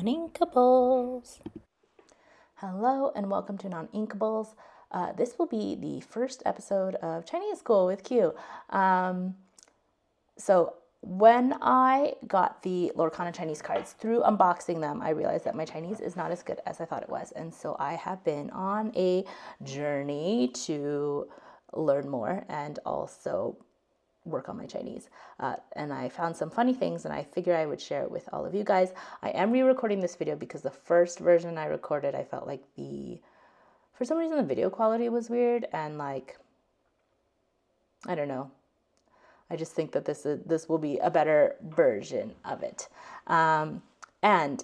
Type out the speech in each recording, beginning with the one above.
Non-Inkables. Hello and welcome to Non-Inkables. This will be the first episode of Chinese School with Q. So when I got the Lorcana Chinese cards, through unboxing them, I realized that my Chinese is not as good as I thought it was. And so I have been on a journey to learn more and also work on my Chinese. And I found some funny things and I figured I would share it with all of you guys. I am re-recording this video because the first version I recorded, I felt like for some reason the video quality was weird and I don't know. I just think that this will be a better version of it. And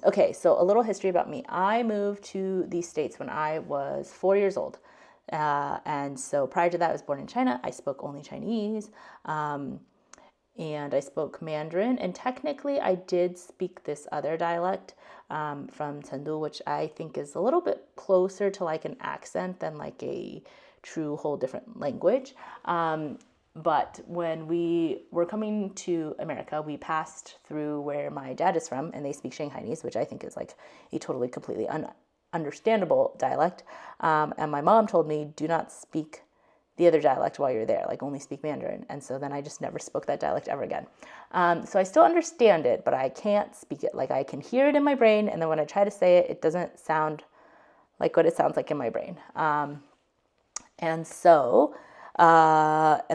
okay, so a little history about me. I moved to the States when I was 4 years old. And so prior to that, I was born in China. I spoke only Chinese, and I spoke Mandarin. And technically, I did speak this other dialect from Chengdu, which I think is a little bit closer to like an accent than like a true whole different language. But when we were coming to America, we passed through where my dad is from, and they speak Shanghainese, which I think is like a totally, completely understandable dialect. And my mom told me, do not speak the other dialect while you're there, like only speak Mandarin. And so then I just never spoke that dialect ever again. So I still understand it, but I can't speak it. Like I can hear it in my brain, and then when I try to say it, it doesn't sound like what it sounds like in my brain. And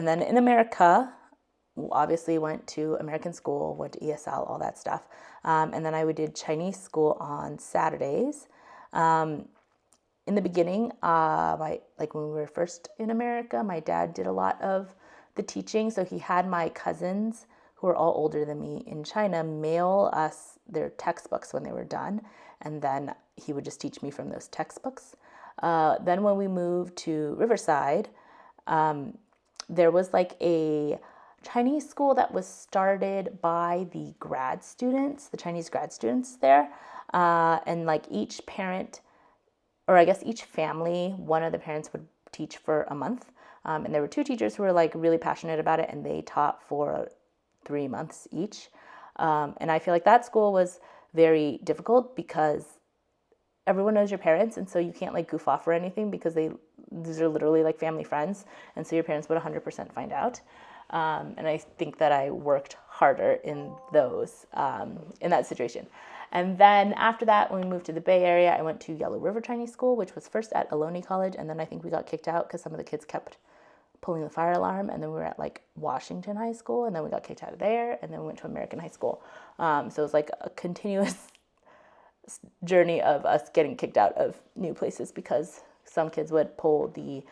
then in America, obviously went to American school, went to ESL, all that stuff. And then I did Chinese school on Saturdays. In the beginning, when we were first in America, my dad did a lot of the teaching. So he had my cousins, who are all older than me in China, mail us their textbooks when they were done. And then he would just teach me from those textbooks. Then when we moved to Riverside, there was like a Chinese school that was started by the Chinese grad students there. And like each parent, or I guess each family, one of the parents would teach for a month. And there were two teachers who were like really passionate about it, and they taught for 3 months each. And I feel like that school was very difficult because everyone knows your parents, and so you can't like goof off or anything because these are literally like family friends, and so your parents would 100% find out. And I think that I worked harder in that situation. And then after that, when we moved to the Bay Area, I went to Yellow River Chinese School, which was first at Ohlone College, and then I think we got kicked out because some of the kids kept pulling the fire alarm, and then we were at like Washington High School, and then we got kicked out of there, and then we went to American High School. So it was like a continuous journey of us getting kicked out of new places because some kids would pull the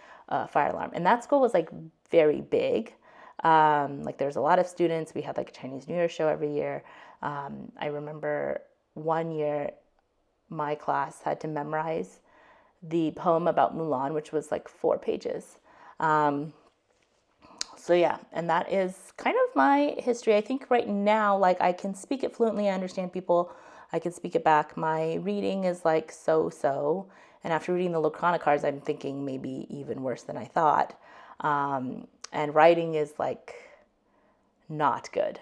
fire alarm. And that school was like very big. Like there's a lot of students. We had like a Chinese New Year show every year. I remember one year my class had to memorize the poem about Mulan, which was like 4 pages. So yeah, and that is kind of my history. I think right now, like I can speak it fluently. I understand people. I can speak it back. My reading is like so. And after reading the Lorcana cards, I'm thinking maybe even worse than I thought. And writing is like not good.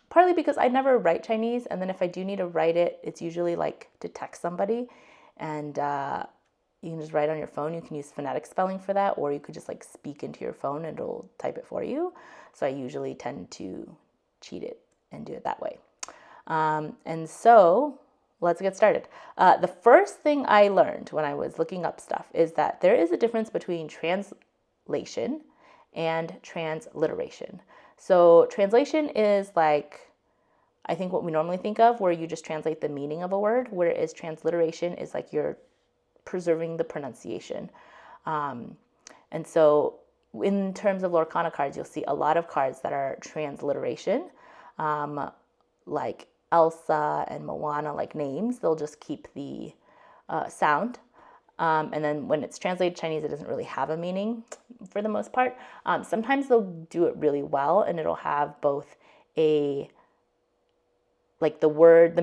Partly because I never write Chinese, and then if I do need to write it, it's usually like to text somebody, and you can just write on your phone. You can use phonetic spelling for that, or you could just like speak into your phone and it'll type it for you. So I usually tend to cheat it and do it that way. And so let's get started. The first thing I learned when I was looking up stuff is that there is a difference between translation and transliteration. So translation is like, I think what we normally think of, where you just translate the meaning of a word, whereas transliteration is like you're preserving the pronunciation. And so in terms of Lorcana cards, you'll see a lot of cards that are transliteration, like Elsa and Moana, like names. They'll just keep the sound. And then when it's translated Chinese, it doesn't really have a meaning for the most part. Sometimes they'll do it really well, and it'll have both the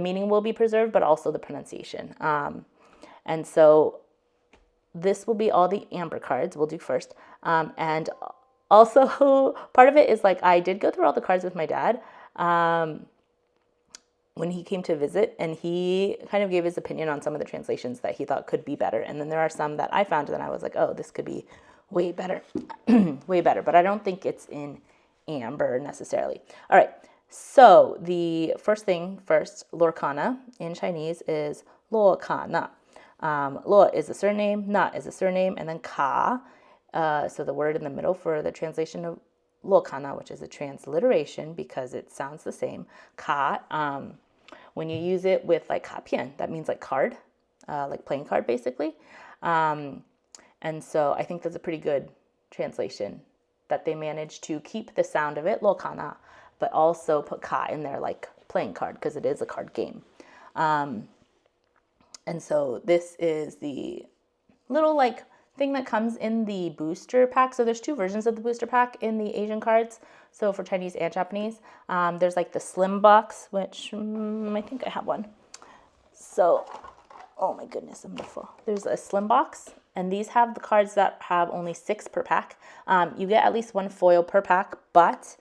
meaning will be preserved, but also the pronunciation. And so this will be all the amber cards we'll do first. And also part of it is like I did go through all the cards with my dad. when he came to visit, and he kind of gave his opinion on some of the translations that he thought could be better. And then there are some that I found and I was like, oh, this could be way better, way better. But I don't think it's in amber necessarily. All right, so the first thing first, Lorcana in Chinese is 洛卡纳. Lo is a surname, na is a surname, and then ka, so the word in the middle for the translation of Lorcana, which is a transliteration because it sounds the same. Ka, when you use it with like kapian, that means like card, like playing card basically. And so I think that's a pretty good translation, that they managed to keep the sound of it, Lorcana, but also put ka in there like playing card because it is a card game. And so this is the little like thing that comes in the booster pack. So there's two versions of the booster pack in the Asian cards. So for Chinese and Japanese, there's like the slim box, which I think I have one. So, oh my goodness, I'm gonna fall. There's a slim box, and these have the cards that have only 6 per pack. You get at least 1 foil per pack, but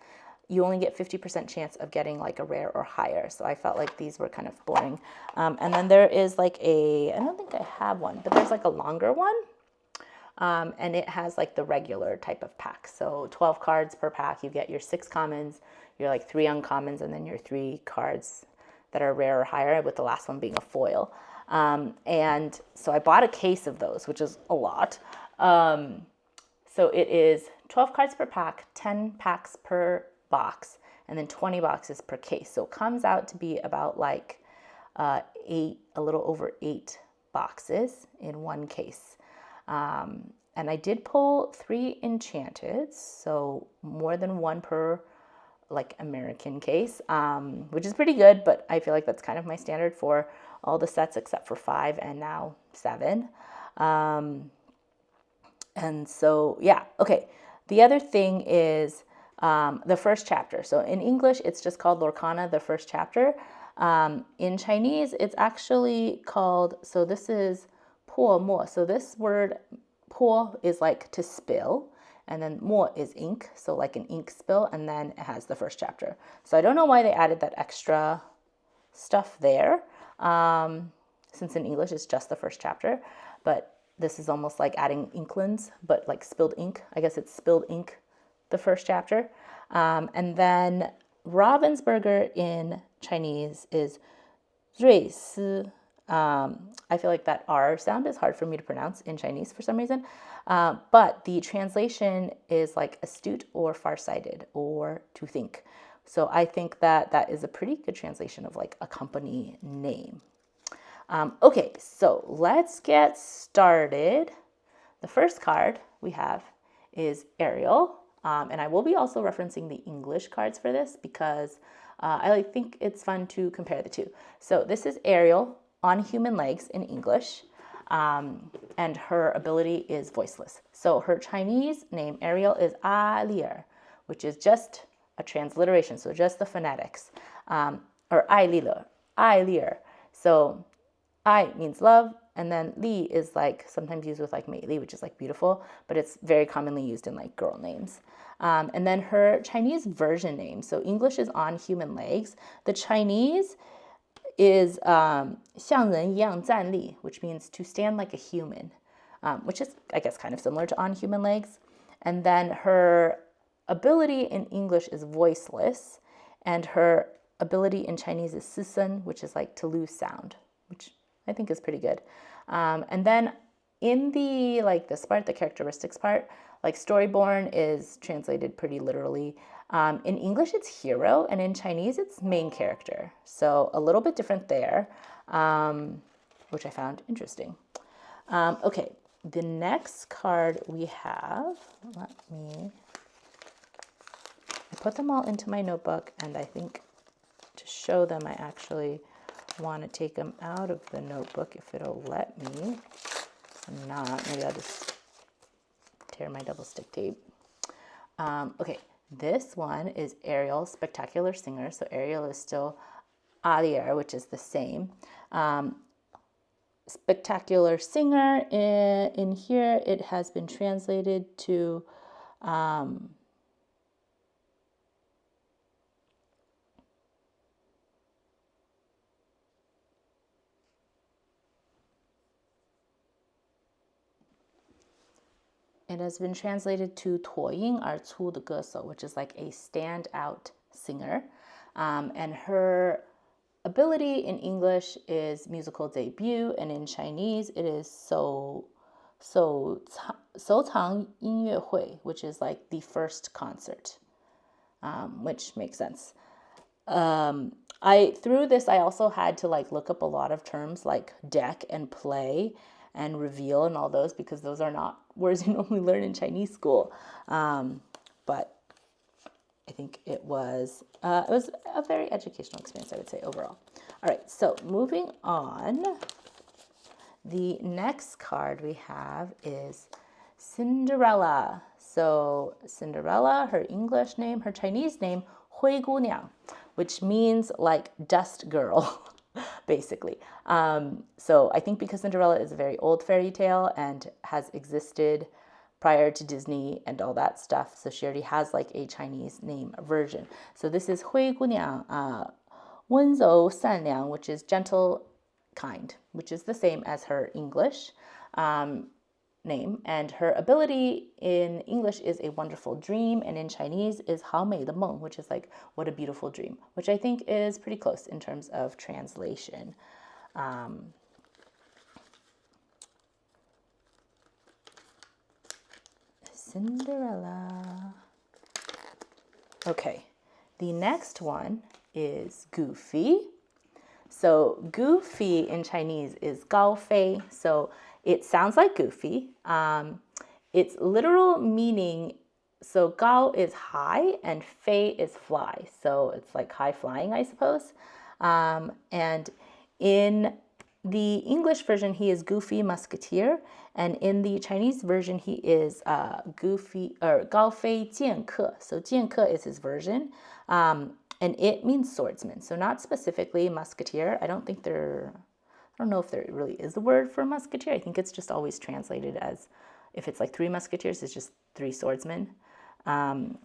you only get 50% chance of getting like a rare or higher. So I felt like these were kind of boring. And then there is like I don't think I have one, but there's like a longer one. And it has like the regular type of pack. So 12 cards per pack, you get your 6 commons, your like 3 uncommons, and then your 3 cards that are rare or higher, with the last one being a foil. And so I bought a case of those, which is a lot. So it is 12 cards per pack, 10 packs per box, and then 20 boxes per case. So it comes out to be about like a little over 8 boxes in one case. And I did pull 3 enchanted, so more than 1 per like American case, which is pretty good, but I feel like that's kind of my standard for all the sets except for 5 and now 7. And so, yeah, okay. The other thing is the first chapter. So in English, it's just called Lorcana, the first chapter. In Chinese, it's actually called, so this is 泼墨. So this word 泼 is like to spill, and then 墨 is ink, so like an ink spill, and then it has the first chapter. So I don't know why they added that extra stuff there, since in English it's just the first chapter, but this is almost like adding inklings, but like spilled ink. I guess it's spilled ink, the first chapter. And then Ravensburger in Chinese is 瑞斯. I feel like that R sound is hard for me to pronounce in Chinese for some reason. But the translation is like astute or farsighted or to think. So I think that that is a pretty good translation of like a company name. Okay, so let's get started. The first card we have is Ariel. And I will be also referencing the English cards for this because I think it's fun to compare the two. So this is Ariel on human legs in English, and her ability is voiceless. So her Chinese name, Ariel, is Lier, which is just a transliteration, so just the phonetics, or Lier. So I means love, and then Li is like sometimes used with like Mei Li, which is like beautiful, but it's very commonly used in like girl names. And then her Chinese version name, so English is on human legs. The Chinese is 像人一样站立, which means to stand like a human, which is, I guess, kind of similar to on human legs. And then her ability in English is voiceless, and her ability in Chinese is 失声, which is like to lose sound, which I think is pretty good. And then in the like this part, the characteristics part, like Storyborn is translated pretty literally. In English, it's hero, and in Chinese, it's main character. So a little bit different there, which I found interesting. Okay, the next card we have, I put them all into my notebook, and I think to show them, I actually want to take them out of the notebook if it'll let me. If not, maybe I'll just tear my double stick tape. Okay. This one is Ariel, Spectacular Singer. So Ariel is still Alier, which is the same. Spectacular Singer, in here it has been translated to it has been translated to 脱颖而出的歌手, which is like a standout singer. And her ability in English is musical debut, and in Chinese it is 首场音乐会, which is like the first concert, which makes sense. Through this, I also had to like look up a lot of terms like deck and play and reveal and all those, because those are not words you normally learn in Chinese school. But I think it was a very educational experience, I would say, overall. All right, so moving on. The next card we have is Cinderella. So Cinderella, her English name, her Chinese name, 灰姑娘, which means like dust girl, basically. So I think because Cinderella is a very old fairy tale and has existed prior to Disney and all that stuff, so she already has like a Chinese name version. So this is 灰姑娘, 温柔善良, which is gentle, kind, which is the same as her English name. And her ability in English is a wonderful dream, and in Chinese is 好美的梦, which is like what a beautiful dream, which I think is pretty close in terms of translation. Cinderella. Okay, the next one is Goofy. So Goofy in Chinese is 高飞. So it sounds like Goofy. Its literal meaning, so 高 is high and 飞 is fly. So it's like high flying, I suppose. And in the English version, he is Goofy Musketeer. And in the Chinese version, he is Goofy, or 高飞剑客. So 剑客 is his version. And it means swordsman. So not specifically musketeer. I don't know if there really is a word for musketeer. I think it's just always translated as, if it's like 3 musketeers, it's just 3 swordsmen. And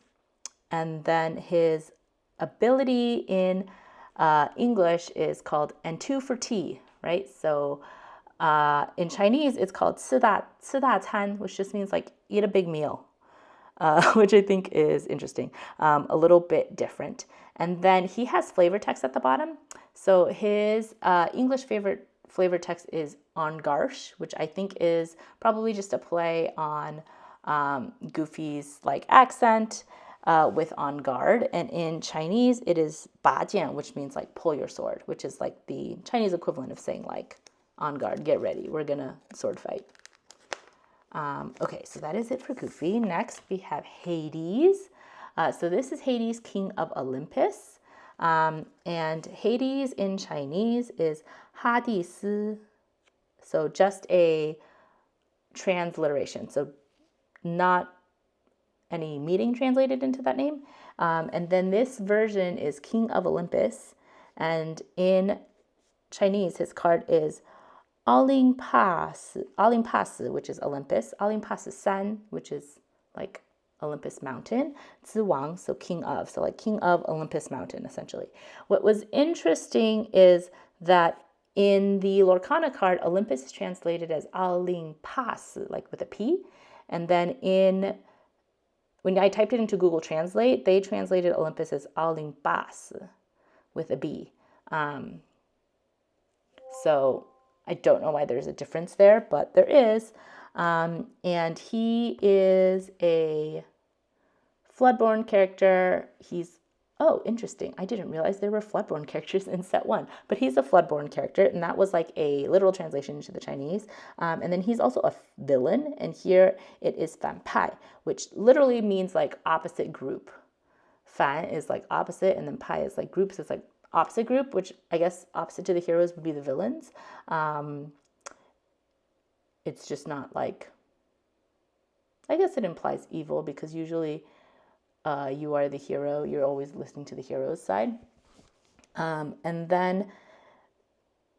then his ability in English is called and 2 for tea, right? So in Chinese, it's called 吃大餐, which just means like eat a big meal. Which I think is interesting, a little bit different. And then he has flavor text at the bottom. So his English flavor text is on garche, which I think is probably just a play on Goofy's like accent with on guard. And in Chinese, it is 拔剑, which means like pull your sword, which is like the Chinese equivalent of saying like on guard, get ready, we're gonna sword fight. Okay, so that is it for Goofy. Next, we have Hades. So this is Hades, king of Olympus. And Hades in Chinese is 哈迪斯. So just a transliteration. So not any meaning translated into that name. And then this version is king of Olympus. And in Chinese, his card is 奥林帕斯, which is Olympus, 奥林帕斯山, which is like Olympus Mountain, 之王, so king of, so like king of Olympus Mountain, essentially. What was interesting is that in the Lorcana card, Olympus is translated as 奥林帕斯, like with a P, and then when I typed it into Google Translate, they translated Olympus as 奥林巴斯with a B. So I don't know why there's a difference there, but there is. And he is a Floodborn character. Oh, interesting. I didn't realize there were Floodborn characters in set 1, but he's a Floodborn character, and that was like a literal translation into the Chinese. And then he's also a villain, and here it is Fan Pai, which literally means like opposite group. Fan is like opposite, and then Pai is like groups. It's like opposite group, which I guess opposite to the heroes would be the villains. It's just not like, I guess it implies evil, because usually you are the hero, you're always listening to the hero's side. And then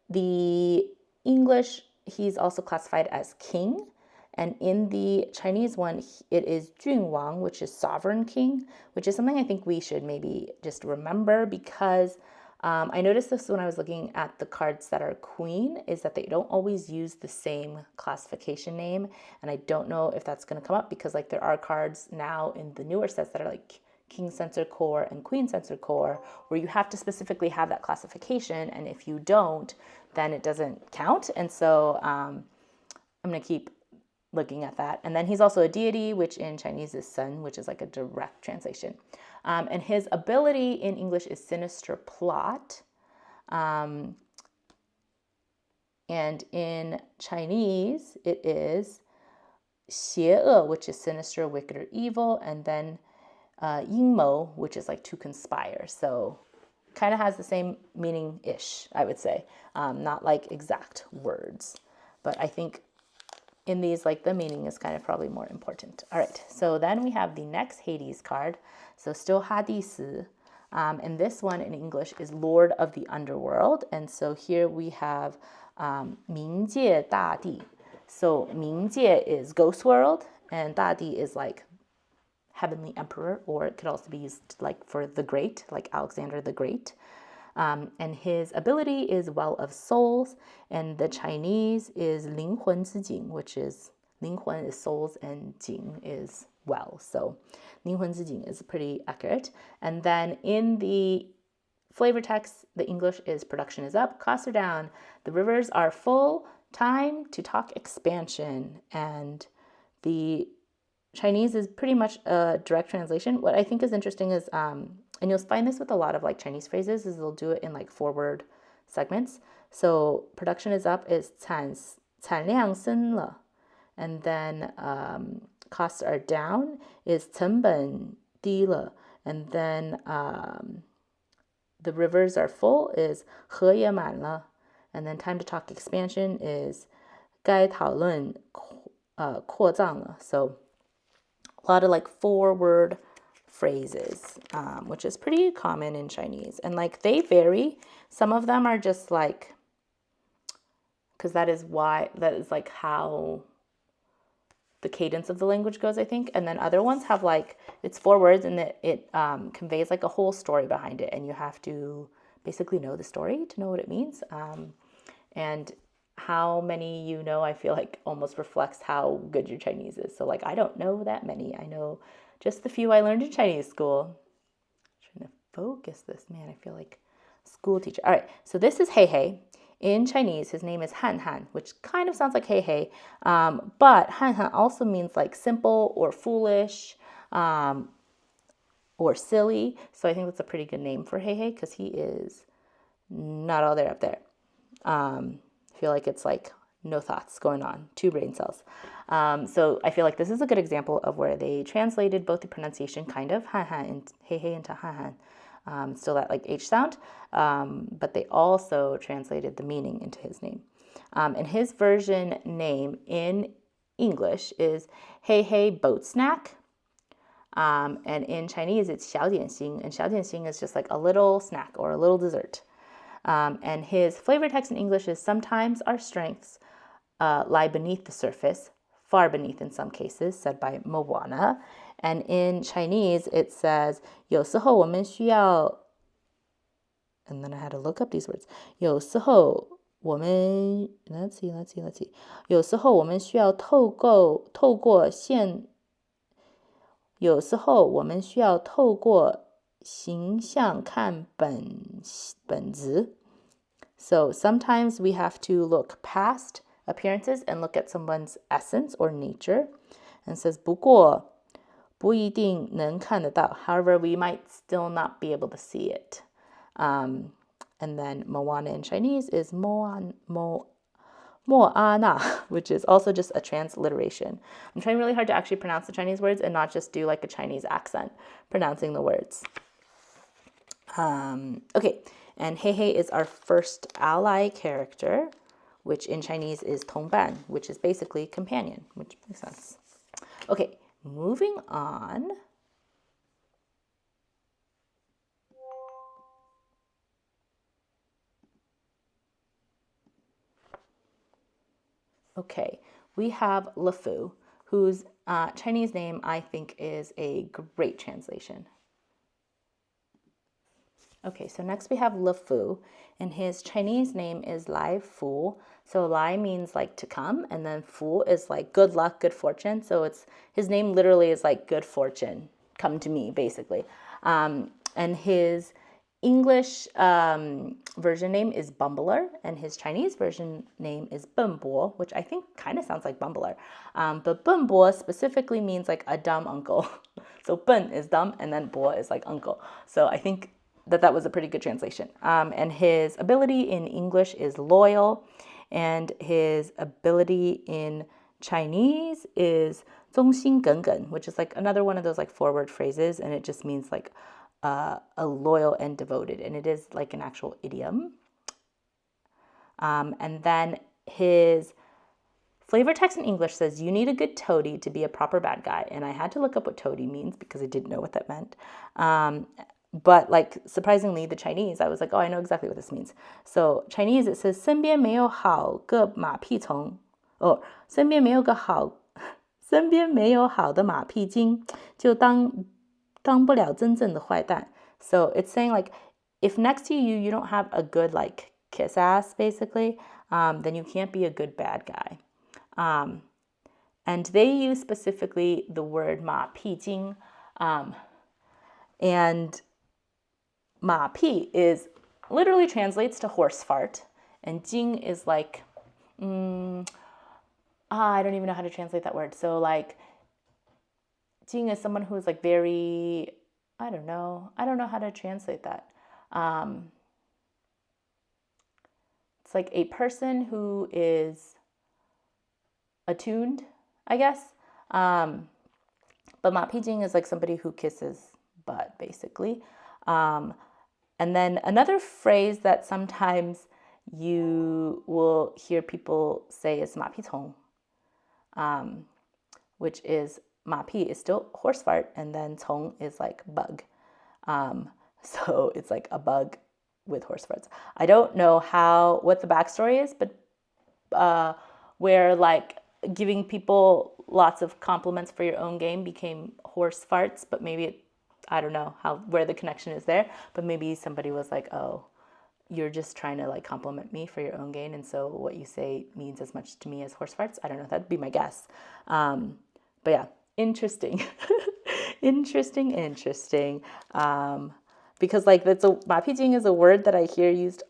the English, he's also classified as king. And in the Chinese one, it is 君王, which is sovereign king, which is something I think we should maybe just remember, because I noticed this when I was looking at the cards that are queen, is that they don't always use the same classification name. And I don't know if that's going to come up because like there are cards now in the newer sets that are like King Sensor Core and Queen Sensor Core, where you have to specifically have that classification. And if you don't, then it doesn't count. And so I'm going to keep looking at that. And then he's also a deity, which in Chinese is Sun, which is like a direct translation. And his ability in English is Sinister Plot. And in Chinese, it is 邪恶, which is sinister, wicked, or evil. And then 阴谋, which is like to conspire. So kind of has the same meaning-ish, I would say. Not like exact words. But I think in these, like the meaning is kind of probably more important. All right, so then we have the next Hades card. So still Hades. And this one in English is Lord of the Underworld. And so here we have 冥界大帝. So 冥界 is ghost world, and 大帝 is like heavenly emperor, or it could also be used like for the great, like Alexander the Great. And his ability is Well of Souls, and the Chinese is 灵魂之井, which is 灵魂 is souls and 井 is well. So 灵魂之井 is pretty accurate. And then in the flavor text, the English is production is up, costs are down, the rivers are full, time to talk expansion. And the Chinese is pretty much a direct translation. What I think is interesting is, and you'll find this with a lot of like Chinese phrases, is they'll do it in like forward segments. So production is up is 产量升了. And then costs are down is 成本低了. And then the rivers are full is 河也满了. And then time to talk expansion is 该讨论扩张了. So a lot of like forward phrases, which is pretty common in Chinese. And like they vary. Some of them are just like, because that is like how the cadence of the language goes, I think. And then other ones have like, it's 4 words and it conveys like a whole story behind it. And you have to basically know the story to know what it means. And how many you know, I feel like almost reflects how good your Chinese is. So like, I don't know that many. I know just the few I learned in Chinese school. I'm trying to focus this, man. I feel like school teacher. All right, so this is Hey Hey. In Chinese, his name is Han Han, which kind of sounds like Hey Hey. But Han Han also means like simple or foolish or silly. So I think that's a pretty good name for Hey Hey because he is not all there up there. I feel like it's like no thoughts going on, 2 brain cells. So I feel like this is a good example of where they translated both the pronunciation kind of Han Han and Hey Hey into Han Han. Still that like H sound, but they also translated the meaning into his name. And his version name in English is Hey Hey Boat Snack. And in Chinese, it's 小点心, and 小点心 is just like a little snack or a little dessert. And his flavor text in English is sometimes our strengths lie beneath the surface, far beneath in some cases, said by Moana. And in Chinese, it says, 有时候我们需要, and then I had to look up these words. 有时候我们, let's see. 有时候我们需要透过有时候我们需要透过形象看本质. So sometimes we have to look past appearances and look at someone's essence or nature. And it says 不过不一定能看得到. However, we might still not be able to see it. And then Moana in Chinese is Moana, which is also just a transliteration. I'm trying really hard to actually pronounce the Chinese words and not just do like a Chinese accent pronouncing the words. Okay, and Hey Hey is our first ally character, which in Chinese is 同伴, which is basically companion, which makes sense. Okay, moving on. Okay, we have LeFou, whose Chinese name I think is a great translation. Okay, so next we have Le Fu, and his Chinese name is Lai Fu. So Lai means like to come, and then Fu is like good luck, good fortune. So it's his name literally is like good fortune, come to me, basically. And his English version name is Bumbler, and his Chinese version name is Benbo, which I think kind of sounds like Bumbler. But Benbo specifically means like a dumb uncle. So Ben is dumb, and then Bo is like uncle. So I think that was a pretty good translation. And his ability in English is loyal, and his ability in Chinese is 忠心耿耿, which is like another one of those like forward phrases, and it just means like a loyal and devoted, and it is like an actual idiom. And then his flavor text in English says, you need a good toady to be a proper bad guy. And I had to look up what toady means because I didn't know what that meant. But like surprisingly, the Chinese, I was like, oh, I know exactly what this means. So Chinese, it says 身边没有好个马屁虫, or 身边没有好的马屁精，就当不了真正的坏蛋. So it's saying like, if next to you, you don't have a good like kiss ass, basically, then you can't be a good bad guy. And they use specifically the word 马屁精, and 马屁 is literally translates to horse fart, and jing is like, I don't even know how to translate that word. So like, jing is someone who is like very, I don't know how to translate that. It's like a person who is attuned, I guess. But 马屁精 is like somebody who kisses butt, basically. And then another phrase that sometimes you will hear people say is 马屁虫, which is 马屁 is still horse fart, and then 虫 is like bug. So it's like a bug with horse farts. I don't know what the backstory is, but where like giving people lots of compliments for your own game became horse farts, but maybe I don't know where the connection is there, but maybe somebody was like, oh, you're just trying to like compliment me for your own gain, and so what you say means as much to me as horse farts. I don't know, that'd be my guess. But yeah, interesting. interesting. Because like that's 马屁精 is a word that I hear used,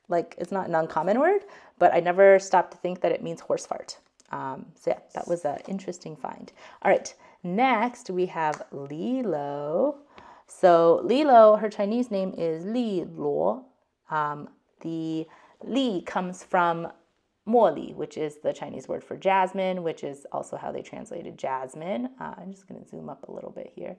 like it's not an uncommon word, but I never stopped to think that it means horse fart. So yeah, that was an interesting find. All right, next we have Lilo. So Lilo, her Chinese name is Li Luo. The Li comes from Mo Li, which is the Chinese word for jasmine, which is also how they translated jasmine. I'm just going to zoom up a little bit here.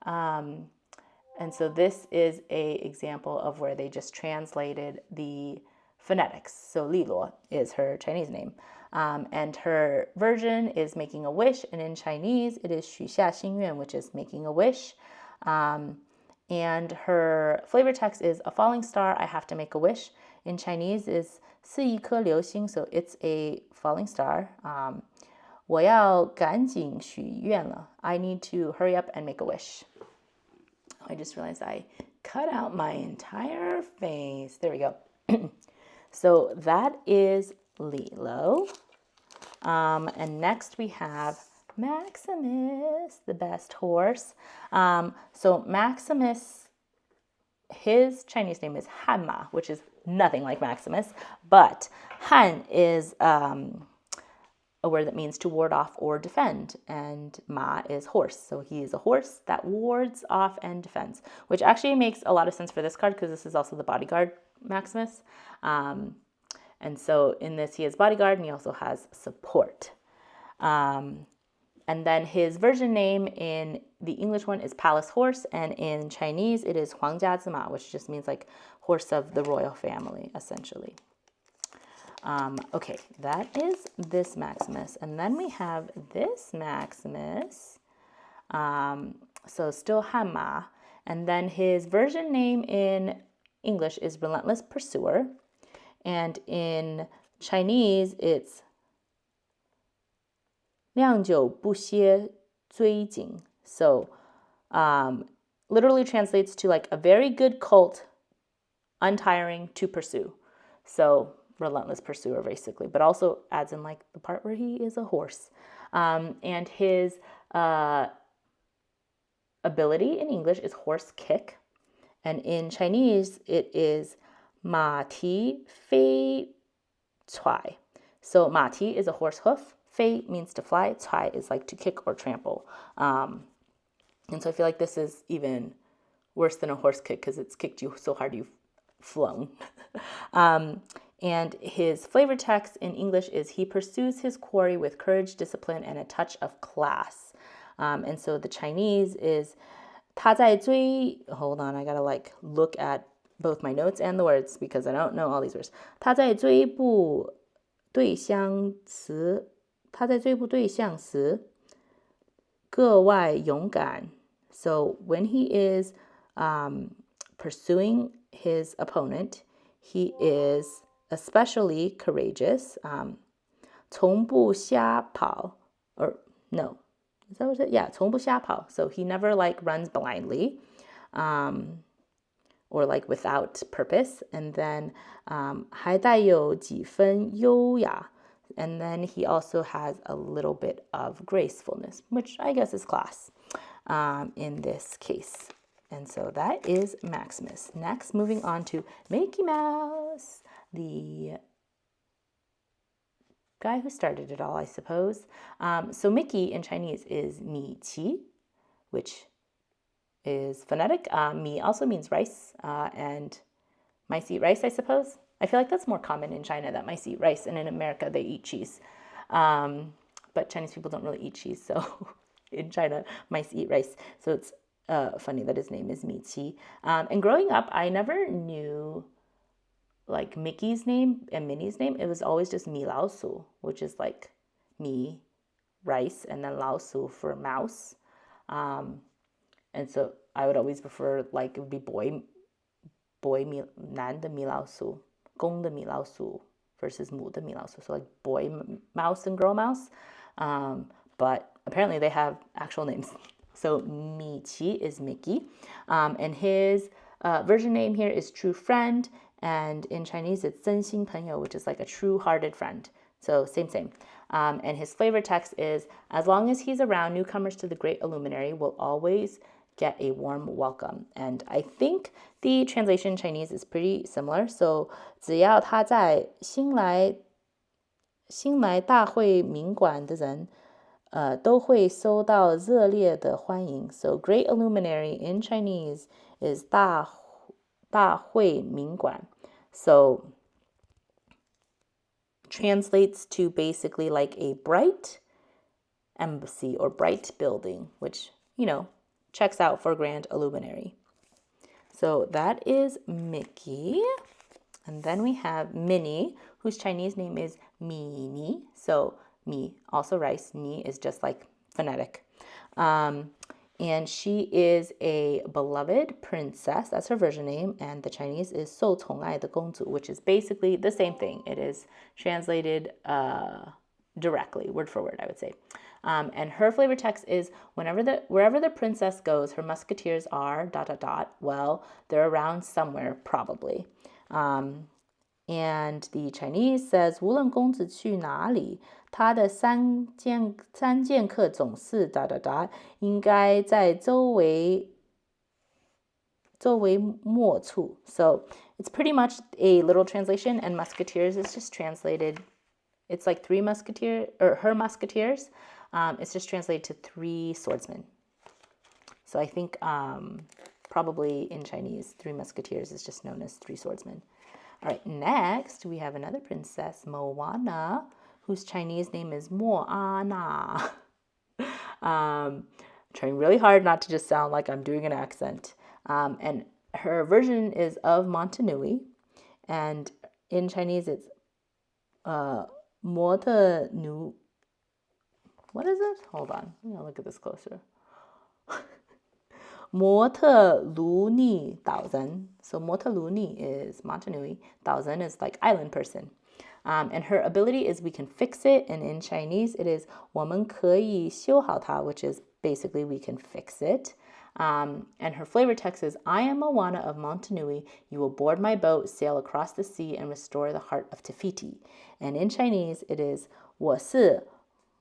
And so this is an example of where they just translated the phonetics. So Li Luo is her Chinese name. And her version is making a wish, and in Chinese it is 许下心愿, which is making a wish. And her flavor text is a falling star, I have to make a wish. In Chinese is 是一颗流星, so it's a falling star. 我要赶紧许愿了, I need to hurry up and make a wish. I just realized I cut out my entire face. There we go. So that is Lilo. And next we have Maximus, the best horse. So Maximus, his Chinese name is Hanma, which is nothing like Maximus, but Han is a word that means to ward off or defend, and Ma is horse. So he is a horse that wards off and defends, which actually makes a lot of sense for this card because this is also the bodyguard Maximus. And so in this, he has bodyguard and he also has support. And then his version name in the English one is palace horse, and in Chinese it is 皇家之马, which just means like horse of the royal family, essentially. Okay, that is this Maximus. And then we have this Maximus. So still Hanma. And then his version name in English is Relentless Pursuer. And in Chinese, it's 酿久不歇追紧. So literally translates to like a very good colt, untiring to pursue. So relentless pursuer, basically, but also adds in like the part where he is a horse. And his ability in English is horse kick. And in Chinese, it is 马蹄飞踹. So 马蹄 is a horse hoof. 飞 means to fly. 踹 is like to kick or trample. And so I feel like this is even worse than a horse kick because it's kicked you so hard you've flown. And his flavor text in English is he pursues his quarry with courage, discipline, and a touch of class. And so the Chinese is 他在追, hold on, I gotta like look at both my notes and the words because I don't know all these words. 他在追捕对象时格外勇敢. So when he is pursuing his opponent, he is especially courageous. 从不瞎跑, or no, is that what it is? Yeah, 从不瞎跑. So he never like runs blindly, or like without purpose. And then 还带有几分优雅. And then he also has a little bit of gracefulness, which I guess is class in this case. And so that is Maximus. Next, moving on to Mickey Mouse, the guy who started it all, I suppose. So Mickey in Chinese is 米奇, which is phonetic. 米 also means rice, and mice eat rice, I suppose. I feel like that's more common in China, that mice eat rice, and in America they eat cheese. But Chinese people don't really eat cheese, so in China, mice eat rice. So it's funny that his name is Mi Qi. And growing up, I never knew like Mickey's name and Minnie's name. It was always just Mi Lao Su, which is like mi, rice, and then Lao Su for mouse. And so I would always prefer, like, it would be boy 男的米老鼠, 公的米老鼠 versus 母的米老鼠. So like boy mouse and girl mouse. But apparently they have actual names. So Mi Qi is Mickey. And his version name here is True Friend. And in Chinese, it's 真心朋友, which is like a true-hearted friend. So same. And his flavor text is, as long as he's around, newcomers to the great illuminary will always get a warm welcome. And I think the translation in Chinese is pretty similar. So 只要他在新来大会宾馆的人都会受到热烈的欢迎. So great illuminary in Chinese is 大会宾馆. So translates to basically like a bright embassy or bright building, which, you know, checks out for grand illuminary. So that is Mickey. And then we have Minnie, whose Chinese name is Mini. So Mi, also rice. Ni is just like phonetic. And she is a beloved princess. That's her version name. And the Chinese is 受宠爱的公主, which is basically the same thing. It is translated directly, word for word, I would say. And her flavor text is, wherever the princess goes, her musketeers are ... Well, they're around somewhere, probably. And the Chinese says, 无论公子去哪里，他的三剑客总是... 应该在周围莫处. So it's pretty much a literal translation, and musketeers is just translated. It's like three musketeers, or her musketeers. It's just translated to three swordsmen. So I think probably in Chinese, three musketeers is just known as three swordsmen. All right, next we have another princess, Moana, whose Chinese name is Moana. Trying really hard not to just sound like I'm doing an accent. And her version is of Montanui. And in Chinese, it's 模特奴. What is it? Hold on. I'm going to look at this closer. 模特卢尼岛人. So 模特卢尼 is Montanui. 岛人 is like island person. And her ability is we can fix it. And in Chinese, it is 我们可以修好它, which is basically we can fix it. And her flavor text is, I am Moana of Motunui. You will board my boat, sail across the sea, and restore the heart of Te Fiti. And in Chinese, it is, 我是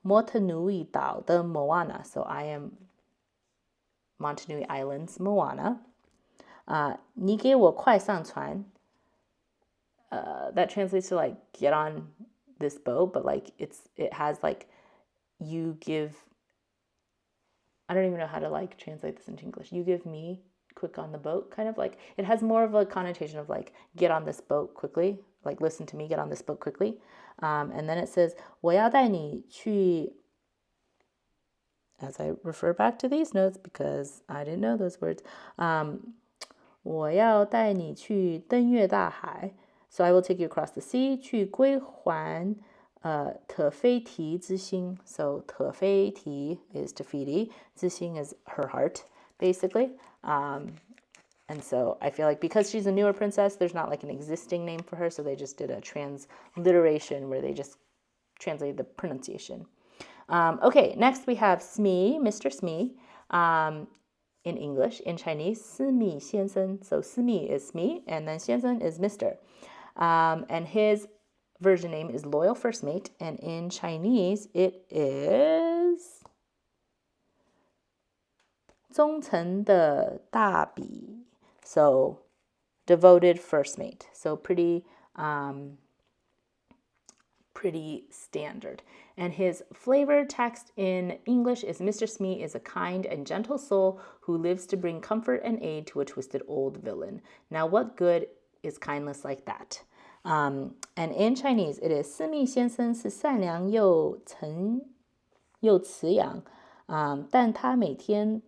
Motunui 岛的 Moana. So I am Motunui Island's Moana. 你给我快上船. That translates to like, get on this boat, but like it has like, you give, I don't even know how to like translate this into English. You give me quick on the boat, kind of like, it has more of a connotation of like, get on this boat quickly, like listen to me, get on this boat quickly. And then it says, 我要带你去, as I refer back to these notes because I didn't know those words. 我要带你去登越大海. So I will take you across the sea 去归还特菲提之心. So 特菲提 is Te Fiti. 之心 is her heart, basically. And so I feel like because she's a newer princess, there's not like an existing name for her. So they just did a transliteration where they just translated the pronunciation. Okay, next we have Smee, Mr. Smee. In English, in Chinese, 司密先生. So 司密 is Smee, and then 先生 is Mr. And his version name is Loyal First Mate, and in Chinese, it is 忠诚的大比. So devoted first mate. So pretty standard. And his flavor text in English is, Mr. Smee is a kind and gentle soul who lives to bring comfort and aid to a twisted old villain. Now, what good is kindness like that? And in Chinese, it is 司密先生是善良又慈祥，但他每天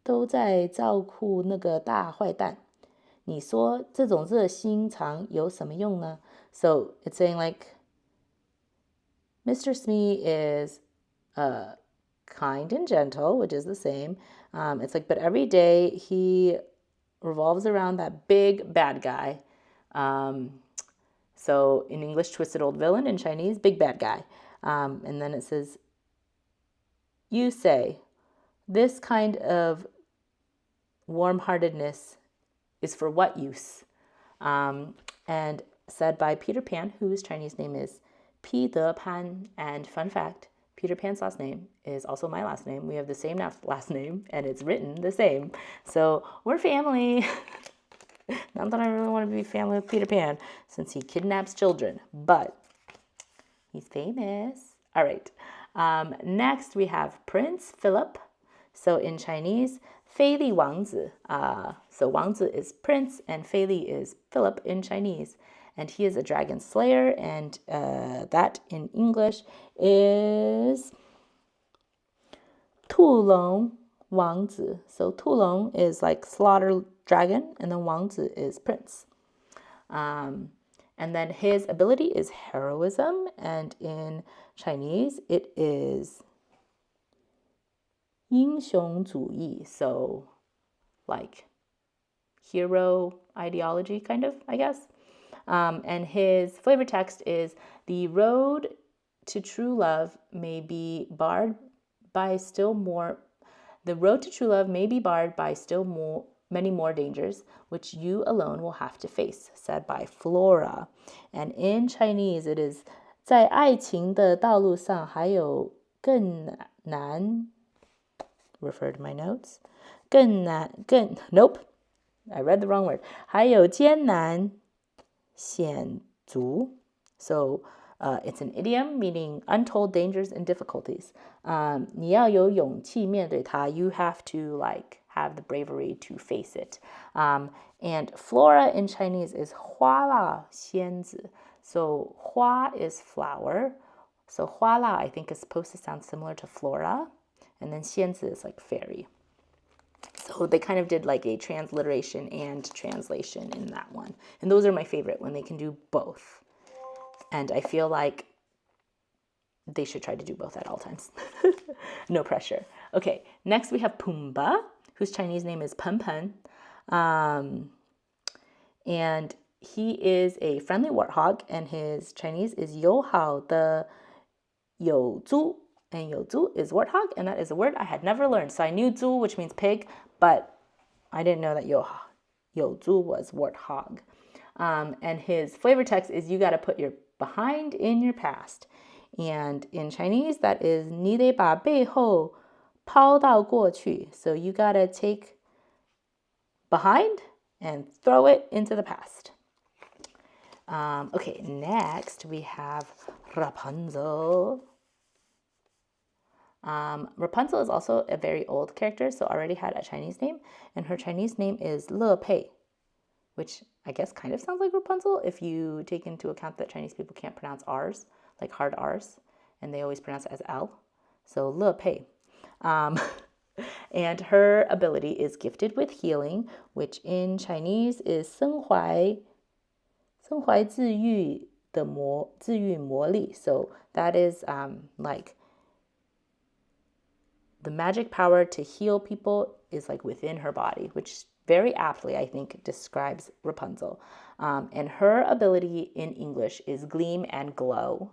都在照顾那个大坏蛋。你说这种热心肠有什么用呢? So it's saying like, Mr. Smee is kind and gentle, which is the same. It's like, but every day he revolves around that big bad guy. So in English, twisted old villain. In Chinese, big bad guy. And then it says, you say, this kind of warm-heartedness is for what use? And said by Peter Pan, whose Chinese name is Peter Pan. And fun fact, Peter Pan's last name is also my last name. We have the same last name, and it's written the same. So we're family. Not that I really want to be family with Peter Pan, since he kidnaps children, but he's famous. All right. Next, we have Prince Philip. So in Chinese, 菲利王子. So 王子 is prince, and 菲利 is Philip in Chinese. And he is a dragon slayer, and that in English is 兔龙王子. So 兔龙 is like slaughter dragon, and then 王子 is prince. And then his ability is heroism, and in Chinese it is 英雄主义. So like hero ideology, kind of, I guess. And his flavor text is, the road to true love may be barred by still more. The road to true love may be barred by many more dangers, which you alone will have to face, said by Flora. And in Chinese, it is, 在爱情的道路上还有更难. Refer to my notes. Nope. I read the wrong word. 还有艰难险阻. So it's an idiom meaning untold dangers and difficulties. 你要有勇气面对它. You have to like have the bravery to face it. And Flora in Chinese is 花蜡仙子. So 花 is flower. So 花蜡 I think is supposed to sound similar to Flora. And then 仙子 is like fairy. So they kind of did like a transliteration and translation in that one. And those are my favorite when they can do both. And I feel like they should try to do both at all times. No pressure. Okay, next we have Pumbaa, whose Chinese name is Pen Pen. And he is a friendly warthog, and his Chinese is 友好的有猪. And 有猪 is warthog, and that is a word I had never learned. So I knew 猪, which means pig, but I didn't know that 有猪 was warthog. And his flavor text is you got to put your behind in your past. And in Chinese, that is 你得把背后抛到过去. So you got to take behind and throw it into the past. Okay, next we have Rapunzel. Rapunzel is also a very old character, so already had a Chinese name, and her Chinese name is Le Pei, which I guess kind of sounds like Rapunzel if you take into account that Chinese people can't pronounce R's, like hard R's, and they always pronounce it as L. So Le Pei. And her ability is gifted with healing, which in Chinese is 身怀治愈魔力. So that is like the magic power to heal people is like within her body, which very aptly, I think, describes Rapunzel. And her ability in English is gleam and glow.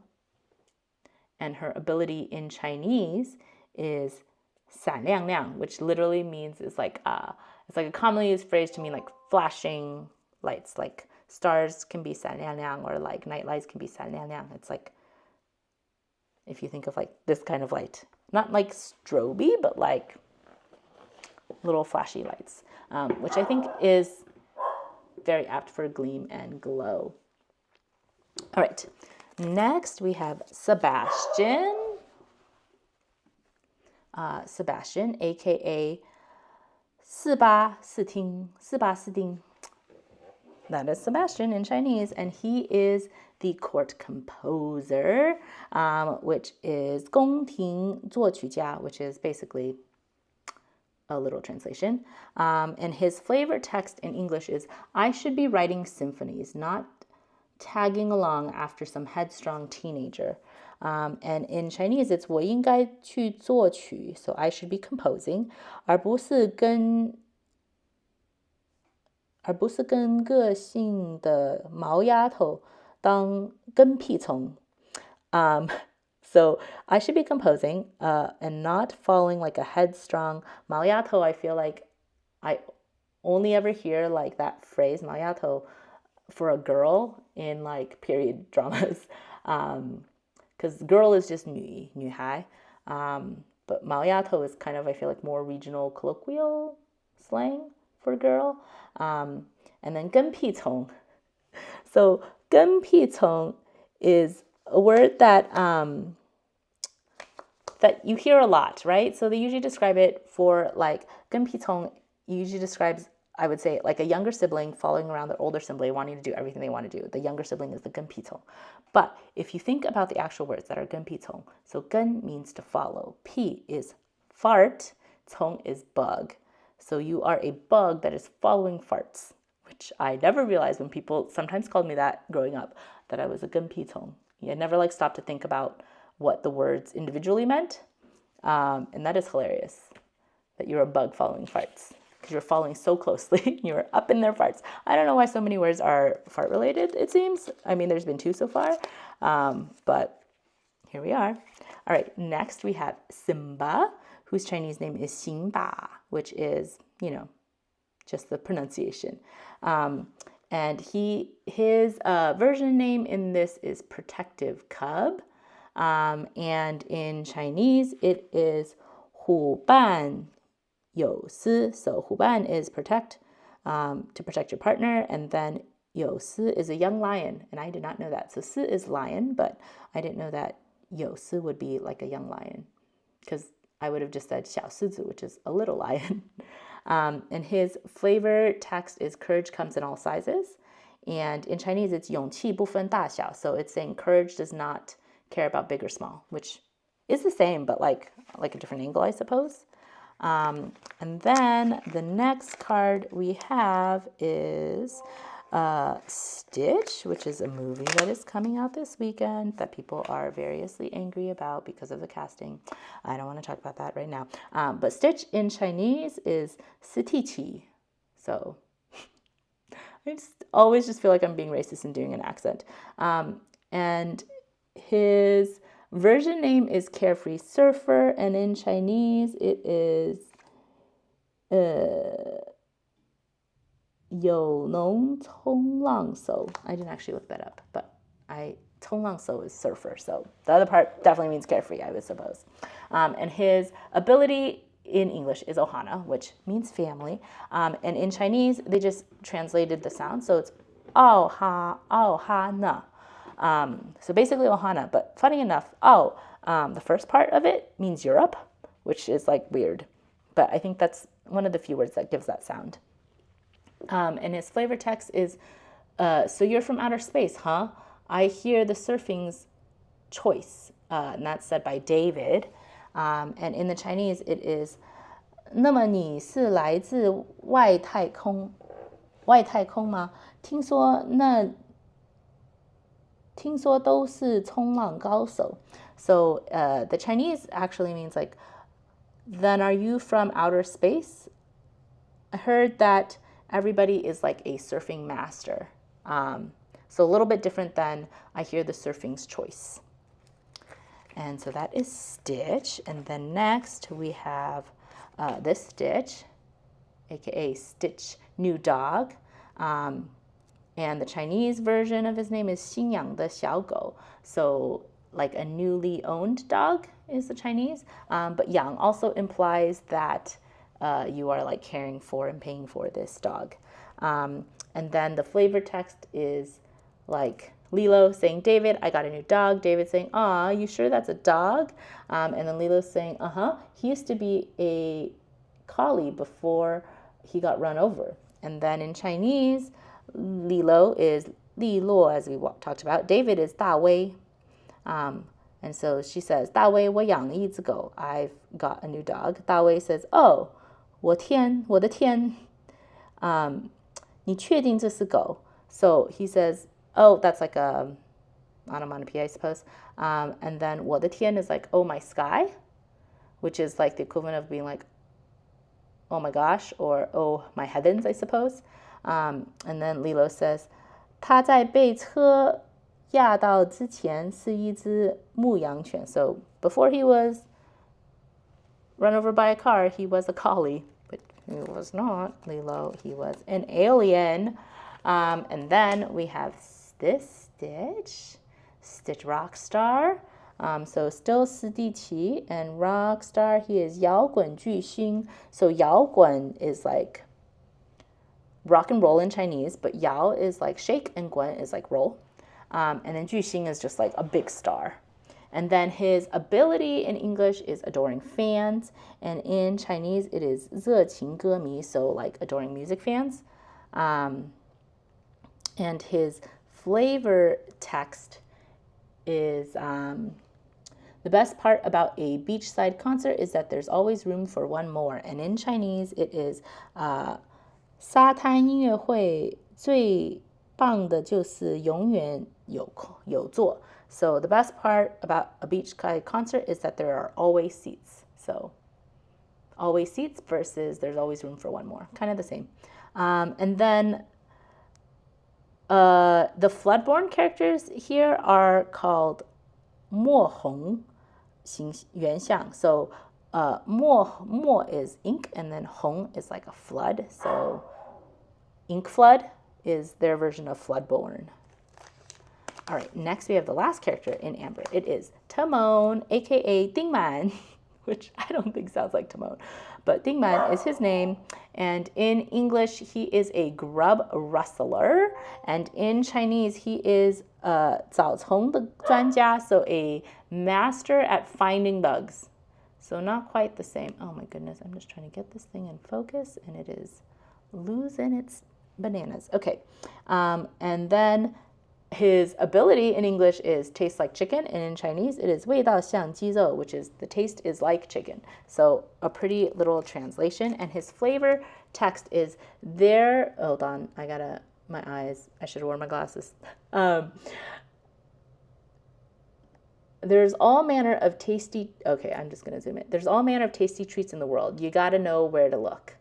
And her ability in Chinese is 闪亮亮, which literally means it's like a commonly used phrase to mean like flashing lights, like stars can be 闪亮亮 or like night lights can be 闪亮亮. It's like, if you think of like this kind of light, not like stroby, but like little flashy lights, which I think is very apt for gleam and glow. All right, next we have Sebastian. Sebastian, aka 四丁. That is Sebastian in Chinese, and he is the court composer, which is 宫廷作曲家, which is basically a literal translation. And his flavor text in English is, I should be writing symphonies, not tagging along after some headstrong teenager. And in Chinese, it's 我应该去作曲, so I should be composing, 而不是跟个性的毛丫头当跟屁虫. So I should be composing and not falling like a headstrong 毛丫头. I feel like I only ever hear like that phrase 毛丫头 for a girl in like period dramas. Because girl is just 女孩. But 毛丫头 is kind of, I feel like, more regional colloquial slang for girl. And then 跟屁虫. So 跟屁虫 is a word that that you hear a lot, right? So they usually describe it for like 跟屁虫 usually describes, I would say, like a younger sibling following around their older sibling, wanting to do everything they want to do. The younger sibling is the 跟屁虫. But if you think about the actual words that are 跟屁虫, so 跟 means to follow, 屁 is fart, 虫 is bug. So you are a bug that is following farts, which I never realized when people sometimes called me that growing up, that I was a 跟屁虫. I never like stopped to think about what the words individually meant. And that is hilarious, that you're a bug following farts, because you're following so closely. You're up in their farts. I don't know why so many words are fart related, it seems. I mean, there's been 2 so far, but here we are. All right, next we have Simba, whose Chinese name is Xingba, which is, just the pronunciation. And his version name in this is Protective Cub. And in Chinese, it is 虎伴有司. So 虎伴 is protect, to protect your partner, and then 有司 is a young lion, and I did not know that. So 司 is lion, but I didn't know that 有司 would be like a young lion, because I would have just said 小狮子, which is a little lion. And his flavor text is courage comes in all sizes. And in Chinese, it's 勇气不分大小. So it's saying courage does not care about big or small, which is the same, but like a different angle, I suppose. And then the next card we have is Stitch, which is a movie that is coming out this weekend that people are variously angry about because of the casting. I don't want to talk about that right now. But Stitch in Chinese is 斯蒂奇. So I always just feel like I'm being racist and doing an accent. And his version name is Carefree Surfer, and in Chinese it is 有浓冲浪手. I didn't actually look that up, but 冲浪手 is surfer, so the other part definitely means carefree, I would suppose. And his ability in English is ohana, which means family. And in Chinese, they just translated the sound, so it's ohana. So basically ohana, but funny enough, the first part of it means Europe, which is like weird, but I think that's one of the few words that gives that sound. And his flavor text is, so you're from outer space, huh? I hear the surfing's choice, and that's said by David. And in the Chinese, it is, 那么你是来自外太空吗？听说都是冲浪高手. So the Chinese actually means like, then are you from outer space? I heard that everybody is like a surfing master. So a little bit different than I hear the surfing's choice. And so that is Stitch. And then next we have this Stitch, aka Stitch New Dog. And the Chinese version of his name is 新养的小狗. So like a newly owned dog is the Chinese. But yang also implies that you are like caring for and paying for this dog. And then the flavor text is like Lilo saying, David, I got a new dog. David saying, aw, you sure that's a dog? And then Lilo saying, he used to be a collie before he got run over. And then in Chinese, Lilo is Li Luo, as we talked about. David is Da Wei. And so she says, Da Wei, 我养了一只狗. I've got a new dog. Da Wei says, oh, 我的天. 你确定这是狗? So he says, oh, that's like a onomatopoeia, I suppose. And then 我的天 is like, oh, my sky, which is like the equivalent of being like, oh my gosh, or oh, my heavens, I suppose. And then Lilo says, 它在被车压到之前是一只牧羊犬. So before he was run over by a car, he was a collie. But he was not Lilo, he was an alien. And then we have this Stitch Rockstar. So still 师弟奇 and Rockstar, he is 摇滚巨星. So 摇滚 is like rock and roll in Chinese, but yao is like shake and guan is like roll. And then 巨星 is just like a big star. And then his ability in English is adoring fans, and in Chinese it is 热情歌迷, so like adoring music fans. And his flavor text is the best part about a beachside concert is that there's always room for one more. And in Chinese it is 沙滩音乐会最棒的就是永远有座. So the best part about a beachside concert is that there are always seats. So always seats versus there's always room for one more. Kind of the same. And then the floodborn characters here are called 墨红原象. So 墨 is ink, and then 红 is like a flood. So ink flood is their version of floodborn. All right, next we have the last character in Amber. It is Timon, aka Dingman, which I don't think sounds like Timon, but Dingman is his name. And in English, he is a grub rustler. And in Chinese, he is 早虫的专家, so a master at finding bugs. So not quite the same. Oh my goodness, I'm just trying to get this thing in focus, and it is losing its bananas. Okay, and then his ability in English is taste like chicken, and in Chinese it is 味道像鸡肉, which is the taste is like chicken. So a pretty little translation. And his flavor text is there. Hold on, my eyes, I should have worn my glasses. There's all manner of tasty, okay, I'm just going to zoom in. There's all manner of tasty treats in the world. You got to know where to look.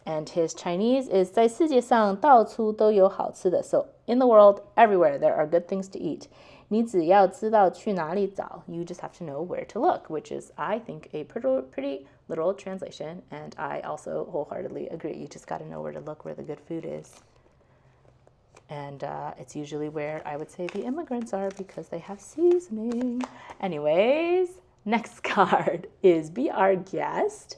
And his Chinese is 在世界上到处都有好吃的. So in the world, everywhere, there are good things to eat. 你只要知道去哪里找 you just have to know where to look, which is, I think, a pretty literal translation, and I also wholeheartedly agree. You just got to know where to look where the good food is. And it's usually where I would say the immigrants are because they have seasoning. Anyways, next card is Be Our Guest.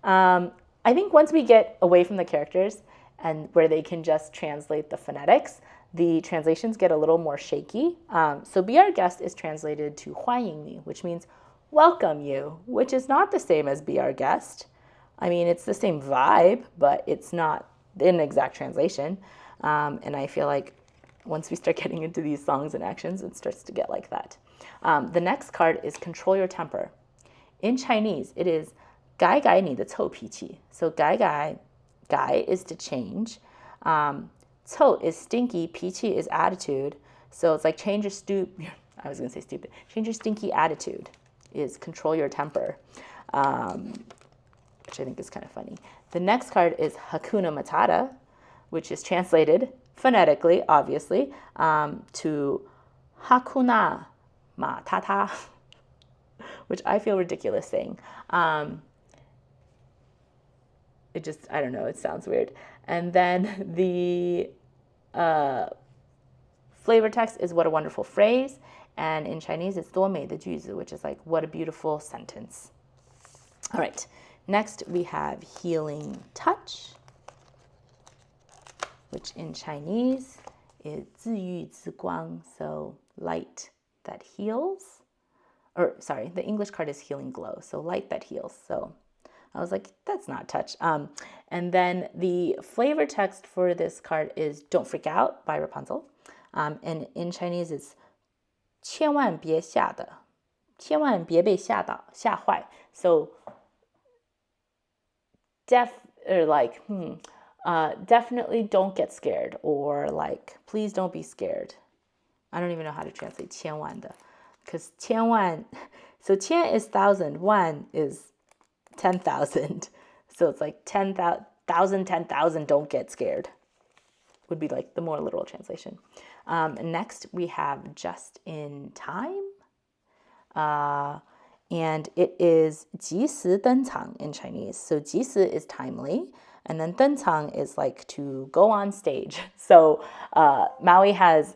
I think once we get away from the characters and where they can just translate the phonetics, the translations get a little more shaky. So Be Our Guest is translated to 欢迎你, which means welcome you, which is not the same as Be Our Guest. I mean, it's the same vibe, but it's not an exact translation. And I feel like once we start getting into these songs and actions, it starts to get like that. The next card is Control Your Temper. In Chinese, it is 改改你的臭脾气. So 改 is to change. 臭 is stinky, 脾气 is attitude. So it's like change your I was going to say stupid. Change your stinky attitude is control your temper, which I think is kind of funny. The next card is Hakuna Matata, which is translated phonetically, obviously, to Hakuna Matata, which I feel ridiculous saying. It just, I don't know, it sounds weird. And then the flavor text is what a wonderful phrase. And in Chinese, it's 多美的句子, which is like, what a beautiful sentence. All right, next we have Healing Touch, which in Chinese is 自愈之光, so light that heals. Or sorry, the English card is Healing Glow, so light that heals. So I was like, that's not touch. And then the flavor text for this card is Don't Freak Out by Rapunzel. And in Chinese, it's 千万别吓的, 千万别被吓到, 吓坏. So definitely don't get scared, or like, please don't be scared. I don't even know how to translate 千万的, because 千万, so 千 is 1,000, 万 is 10,000. So it's like 10,000, 10,000, don't get scared, would be like the more literal translation. Next, we have Just in Time. And it is 及时登场 in Chinese. So 及时 is timely, and then 登场 is like to go on stage. So Maui has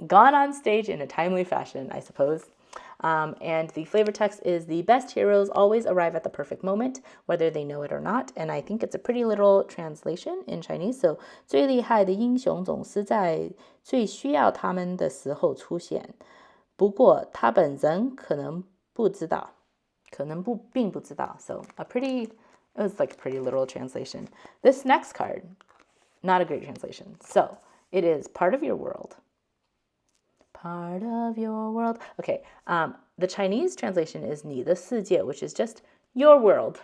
gone on stage in a timely fashion, I suppose. And the flavor text is the best heroes always arrive at the perfect moment, whether they know it or not. And I think it's a pretty literal translation in Chinese. So 最厉害的英雄总是在最需要他们的时候出现。不过他本人可能不知道，可能并不知道. So it was like a pretty literal translation. This next card, not a great translation. So it is Part of Your World. Part of your world. Okay, the Chinese translation is 你的世界, which is just your world.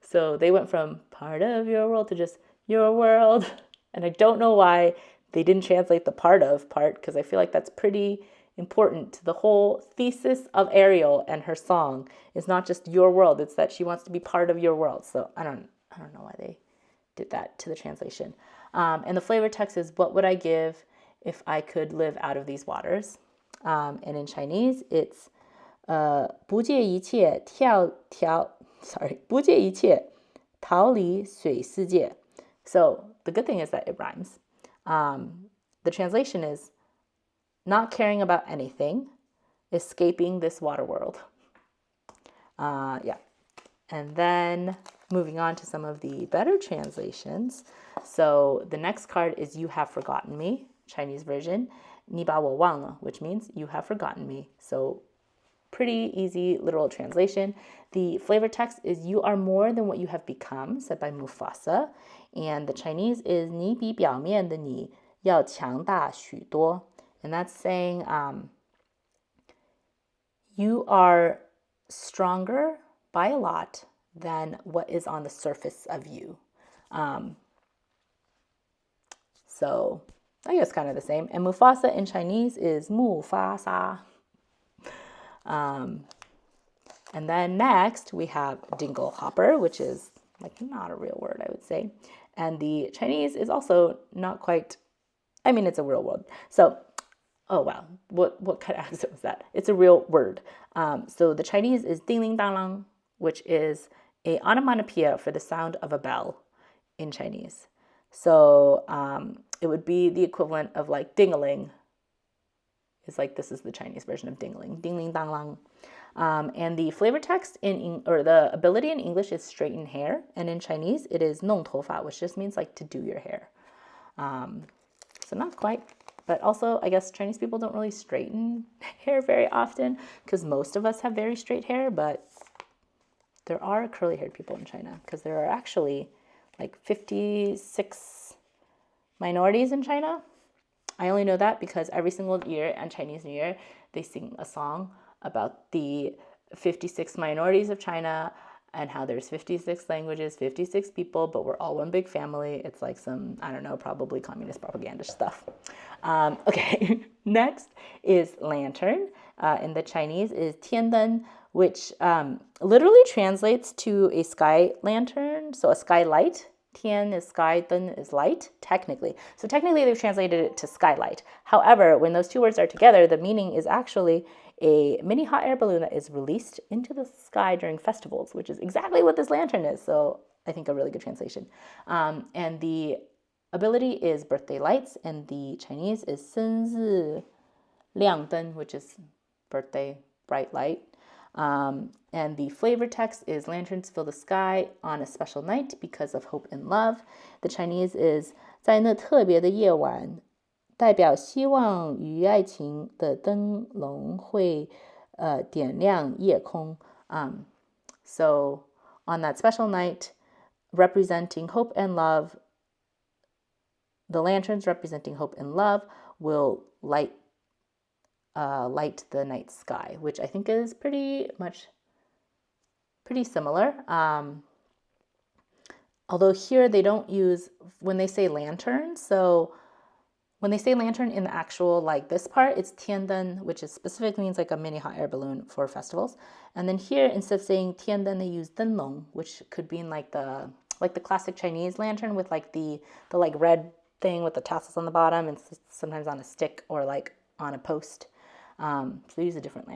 So they went from part of your world to just your world. And I don't know why they didn't translate the part, because I feel like that's pretty important. The whole thesis of Ariel and her song is not just your world, it's that she wants to be part of your world. So I don't know why they did that to the translation. And the flavor text is, what would I give if I could live out of these waters? And in Chinese, it's 不借一切不借一切逃离水世界. So the good thing is that it rhymes. The translation is not caring about anything, escaping this water world. Yeah. And then moving on to some of the better translations. So the next card is You Have Forgotten Me, Chinese version, 你把我忘了, which means you have forgotten me. So pretty easy literal translation. The flavor text is You are more than what you have become, said by Mufasa. And the Chinese is 你比表面的你要强大许多. And that's saying you are stronger by a lot than what is on the surface of you. So I guess kind of the same. And Mufasa in Chinese is 木发沙. And then next we have Dingle Hopper, which is like not a real word, I would say. And the Chinese is also not quite, I mean, it's a real word. So Oh, wow. What kind of accent was that? It's a real word. So the Chinese is ding ling dang lang, which is a onomatopoeia for the sound of a bell in Chinese. So it would be the equivalent of like ding-a-ling. It's like this is the Chinese version of ding-a-ling, ding ling dang lang. And the flavor text or the ability in English is straighten hair, and in Chinese it is 弄头发, which just means like to do your hair. So not quite. But also, I guess Chinese people don't really straighten hair very often because most of us have very straight hair, but there are curly-haired people in China because there are actually like 56 minorities in China. I only know that because every single year on Chinese New Year, they sing a song about the 56 minorities of China and how there's 56 languages, 56 people, but we're all one big family. It's like some, I don't know, probably communist propaganda stuff. Okay, next is lantern. In the Chinese is 天灯, which literally translates to a sky lantern, so a sky light. 天 is sky, 灯 is light, technically. So technically they've translated it to skylight. However, when those two words are together, the meaning is actually a mini hot air balloon that is released into the sky during festivals, which is exactly what this lantern is. So I think a really good translation. And the ability is birthday lights, and the Chinese is 生日亮灯, which is birthday bright light. And the flavor text is lanterns fill the sky on a special night because of hope and love. The Chinese is 在那特别的夜晚代表希望与爱情的灯笼会点亮夜空. So on that special night, representing hope and love, the lanterns representing hope and love will light the night sky, which I think is pretty similar. Although here they don't use, when they say lantern, so when they say lantern in the actual, like this part, it's 天灯, which is specifically means like a mini hot air balloon for festivals. And then here, instead of saying 天灯, they use 灯笼, which could be in like the classic Chinese lantern with like the like red thing with the tassels on the bottom and sometimes on a stick or like on a post. So they use a different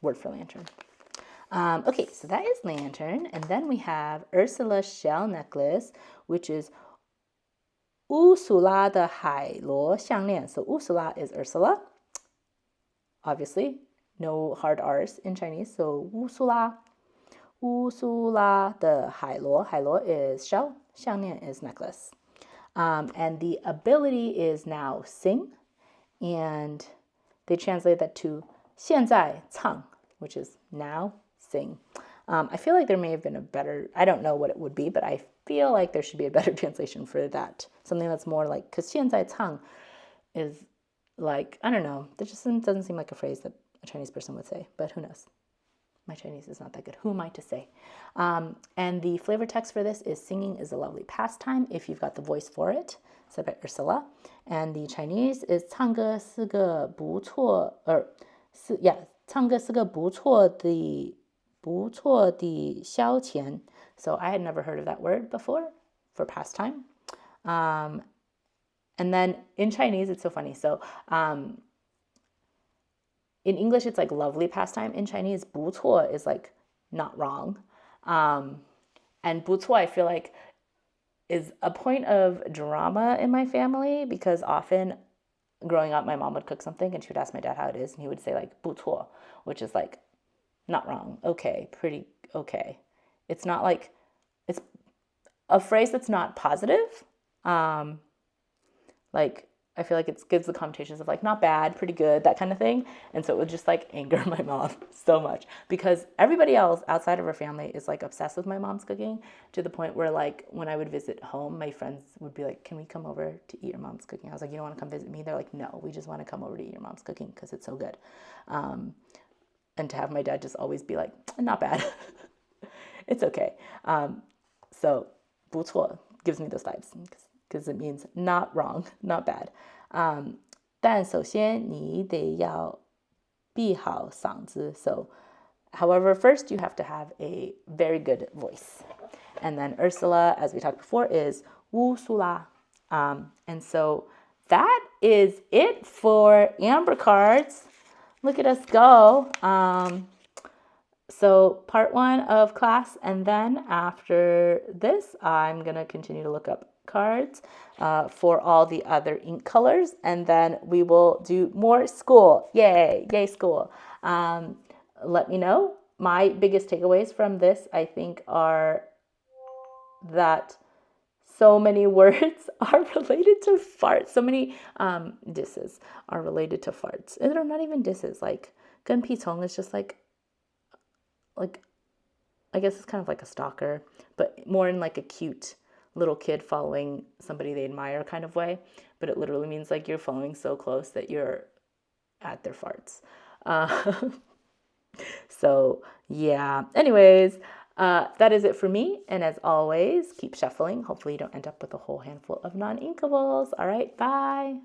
word for lantern. Okay, so that is lantern. And then we have Ursula shell necklace, which is 乌苏拉的海螺项链. So Ursula is Ursula. Obviously, no hard R's in Chinese. So 乌苏拉的海螺. 海螺 is shell. 项链 is necklace. And the ability is now sing. And they translate that to 现在唱, which is now sing. I feel like there may have been a better, I don't know what it would be, but I feel like there should be a better translation for that. Something that's more like, because 现在唱 is like, I don't know, that just doesn't seem like a phrase that a Chinese person would say, but who knows? My Chinese is not that good. Who am I to say? And the flavor text for this is singing is a lovely pastime if you've got the voice for it, said by Ursula. And the Chinese is 唱歌是个不错,唱歌是个不错的消遣. So I had never heard of that word before for pastime. And then in Chinese, it's so funny. So in English, it's like lovely pastime. In Chinese, 不错 is like not wrong. And 不错, I feel like, is a point of drama in my family because often growing up, my mom would cook something and she would ask my dad how it is. And he would say like 不错, which is like not wrong. Okay, pretty okay. It's not like, it's a phrase that's not positive. Like, I feel like it gives the connotations of like not bad, pretty good, that kind of thing. And so it would just like anger my mom so much because everybody else outside of her family is like obsessed with my mom's cooking to the point where like when I would visit home, my friends would be like, can we come over to eat your mom's cooking? I was like, you don't want to come visit me? They're like, no, we just want to come over to eat your mom's cooking because it's so good. And to have my dad just always be like, not bad. It's okay. So 不错 gives me those vibes because it means not wrong, not bad. 但首先你得要闭好嗓子. So, however, first you have to have a very good voice. And then Ursula, as we talked before, is 乌苏拉. And so that is it for Amber cards. Look at us go. So part 1 of class, and then after this, I'm going to continue to look up cards for all the other ink colors, and then we will do more school. Yay, yay school. Let me know. My biggest takeaways from this, I think, are that so many words are related to farts. So many disses are related to farts. And they're not even disses. Like, 跟屁虫 is just like, I guess it's kind of like a stalker, but more in like a cute little kid following somebody they admire kind of way. But it literally means like you're following so close that you're at their farts. So yeah, anyways, that is it for me. And as always, keep shuffling. Hopefully you don't end up with a whole handful of non-inkables. All right, bye.